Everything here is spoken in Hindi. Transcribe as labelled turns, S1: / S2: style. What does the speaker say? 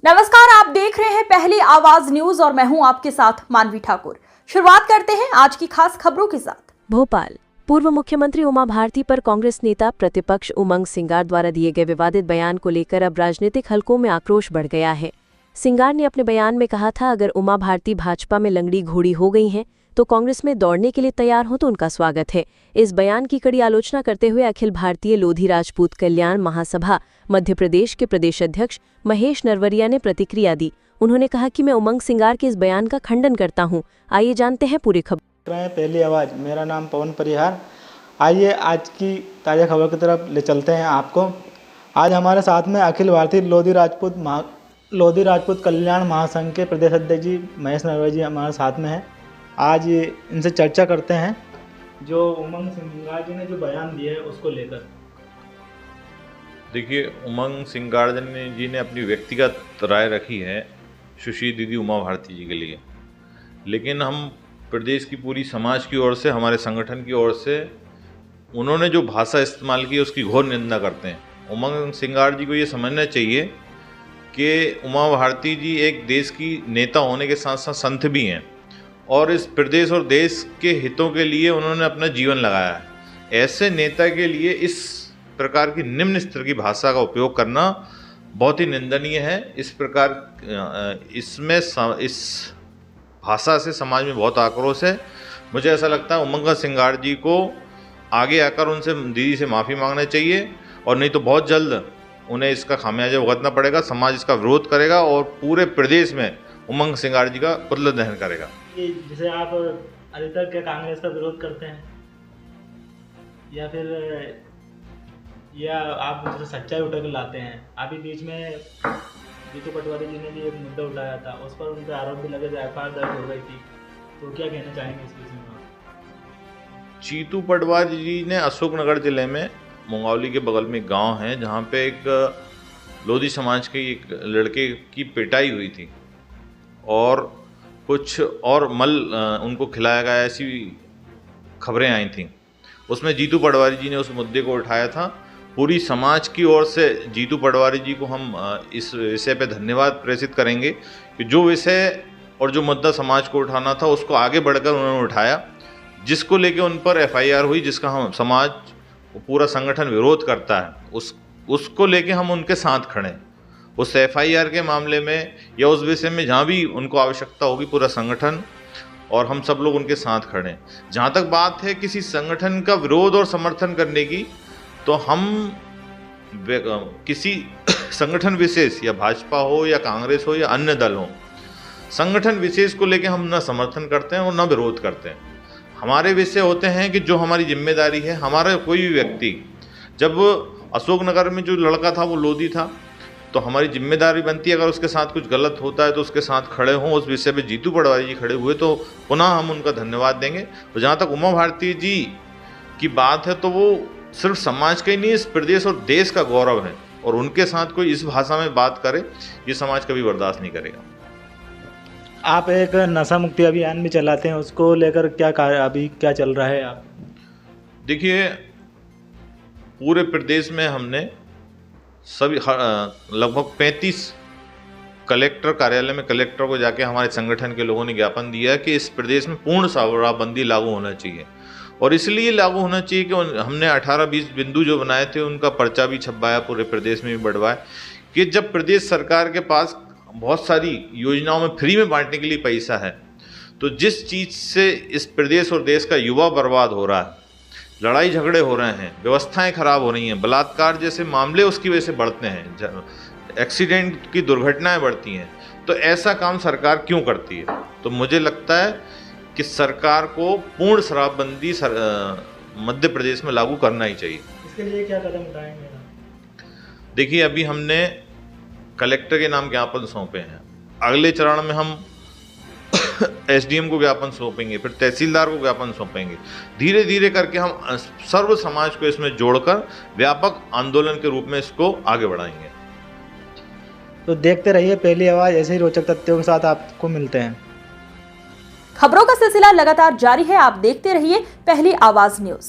S1: नमस्कार, आप देख रहे हैं पहली आवाज न्यूज और मैं हूं आपके साथ मानवी ठाकुर। शुरुआत करते हैं आज की खास खबरों के साथ।
S2: भोपाल। पूर्व मुख्यमंत्री उमा भारती पर कांग्रेस नेता प्रतिपक्ष उमंग सिंगार द्वारा दिए गए विवादित बयान को लेकर अब राजनीतिक हलकों में आक्रोश बढ़ गया है। सिंगार ने अपने बयान में कहा था, अगर उमा भारती भाजपा में लंगड़ी घोड़ी हो गई हैं तो कांग्रेस में दौड़ने के लिए तैयार हो तो उनका स्वागत है। इस बयान की कड़ी आलोचना करते हुए अखिल भारतीय लोधी राजपूत कल्याण महासभा मध्य प्रदेश के प्रदेश अध्यक्ष महेश नरवरिया ने प्रतिक्रिया दी। उन्होंने कहा कि मैं उमंग सिंगार के इस बयान का खंडन करता हूं। आइए जानते हैं पूरी खबर।
S3: पहली आवाज़, मेरा नाम पवन परिहार। आइए आज की ताज़ा खबर की तरफ ले चलते हैं आपको। आज हमारे साथ में अखिल भारतीय लोधी राजपूत कल्याण महासंघ के प्रदेश अध्यक्ष जी महेश नरवरिया जी हमारे साथ में हैं। आज इनसे चर्चा करते हैं जो उमंग सिंगार जी ने जो बयान दिया है उसको लेकर।
S4: देखिए, उमंग सिंगार जी ने अपनी व्यक्तिगत राय रखी है सुश्री दीदी उमा भारती जी के लिए, लेकिन हम प्रदेश की पूरी समाज की ओर से, हमारे संगठन की ओर से उन्होंने जो भाषा इस्तेमाल की उसकी घोर निंदा करते हैं। उमंग सिंगार जी को ये समझना चाहिए कि उमा भारती जी एक देश की नेता होने के साथ साथ संत भी हैं और इस प्रदेश और देश के हितों के लिए उन्होंने अपना जीवन लगाया है। ऐसे नेता के लिए इस प्रकार की निम्न स्तर की भाषा का उपयोग करना बहुत ही निंदनीय है। इस भाषा से समाज में बहुत आक्रोश है। मुझे ऐसा लगता है उमंग सिंगार जी को आगे आकर उनसे दीदी से माफ़ी मांगना चाहिए और नहीं तो बहुत जल्द उन्हें इसका खामियाजा भुगतना पड़ेगा। समाज इसका विरोध करेगा और पूरे प्रदेश में उमंग सिंगार जी का पुतला दहन करेगा।
S3: जैसे आप अधिकतर क्या कांग्रेस का विरोध करते हैं या आप जैसे सच्चाई उठा कर लाते हैं? अभी बीच में जीतू पटवारी जी ने भी एक मुद्दा उठाया था, उस पर उन पर आरोप भी लगे थे, एफआईआर दर्ज हो गई थी, तो क्या कहना चाहेंगे इस विषय में?
S4: जीतू पटवारी जी ने अशोकनगर जिले में मुंगावली के बगल में एक गांव है जहां पे एक लोधी समाज के एक लड़के की पिटाई हुई थी और कुछ और मल उनको खिलाया गया, ऐसी खबरें आई थीं। उसमें जीतू पटवारी जी ने उस मुद्दे को उठाया था। पूरी समाज की ओर से जीतू पटवारी जी को हम इस विषय पे धन्यवाद प्रेषित करेंगे कि जो विषय और जो मुद्दा समाज को उठाना था उसको आगे बढ़कर उन्होंने उठाया, जिसको लेके उन पर एफआईआर हुई, जिसका हम समाज पूरा संगठन विरोध करता है, उसको लेके हम उनके साथ खड़े हैं। उस एफआईआर के मामले में या उस विषय में जहाँ भी उनको आवश्यकता होगी, पूरा संगठन और हम सब लोग उनके साथ खड़े हैं। जहाँ तक बात है किसी संगठन का विरोध और समर्थन करने की, तो हम किसी संगठन विशेष या भाजपा हो या कांग्रेस हो या अन्य दल हो, संगठन विशेष को लेके हम न समर्थन करते हैं और न विरोध करते हैं। हमारे विषय होते हैं कि जो हमारी जिम्मेदारी है, हमारा कोई भी व्यक्ति, जब अशोकनगर में जो लड़का था वो लोधी था, तो हमारी जिम्मेदारी बनती है अगर उसके साथ कुछ गलत होता है तो उसके साथ खड़े हों। उस विषय पे जीतू पटवारी जी खड़े हुए तो पुनः हम उनका धन्यवाद देंगे। और जहाँ तक उमा भारती जी की बात है तो वो सिर्फ समाज का ही नहीं, इस प्रदेश और देश का गौरव है और उनके साथ कोई इस भाषा में बात करे ये समाज कभी बर्दाश्त नहीं करेगा।
S3: आप एक नशा मुक्ति अभियान भी चलाते हैं, उसको लेकर अभी क्या चल रहा है? आप
S4: देखिए, पूरे प्रदेश में हमने सभी लगभग 35 कलेक्टर कार्यालय में कलेक्टर को जाके हमारे संगठन के लोगों ने ज्ञापन दिया कि इस प्रदेश में पूर्ण शराबबंदी लागू होना चाहिए। और इसलिए लागू होना चाहिए कि हमने 18-20 बिंदु जो बनाए थे उनका पर्चा भी छपवाया, पूरे प्रदेश में भी बढ़वाया कि जब प्रदेश सरकार के पास बहुत सारी योजनाओं में फ्री में बांटने के लिए पैसा है, तो जिस चीज़ से इस प्रदेश और देश का युवा बर्बाद हो रहा है, लड़ाई झगड़े हो रहे हैं, व्यवस्थाएं खराब हो रही हैं, बलात्कार जैसे मामले उसकी वजह से बढ़ते हैं, एक्सीडेंट की दुर्घटनाएं बढ़ती हैं, तो ऐसा काम सरकार क्यों करती है? तो मुझे लगता है कि सरकार को पूर्ण शराबबंदी मध्य प्रदेश में लागू करना ही चाहिए।
S3: इसके लिए क्या कदम उठाएंगे?
S4: देखिए, अभी हमने कलेक्टर के नाम ज्ञापन सौंपे हैं, अगले चरण में हम एसडीएम को ज्ञापन सौंपेंगे, फिर तहसीलदार को ज्ञापन सौंपेंगे। धीरे धीरे करके हम सर्व समाज को इसमें जोड़कर व्यापक आंदोलन के रूप में इसको आगे बढ़ाएंगे।
S3: तो देखते रहिए पहली आवाज, ऐसे ही रोचक तथ्यों के साथ आपको मिलते हैं।
S1: खबरों का सिलसिला लगातार जारी है, आप देखते रहिए पहली आवाज न्यूज।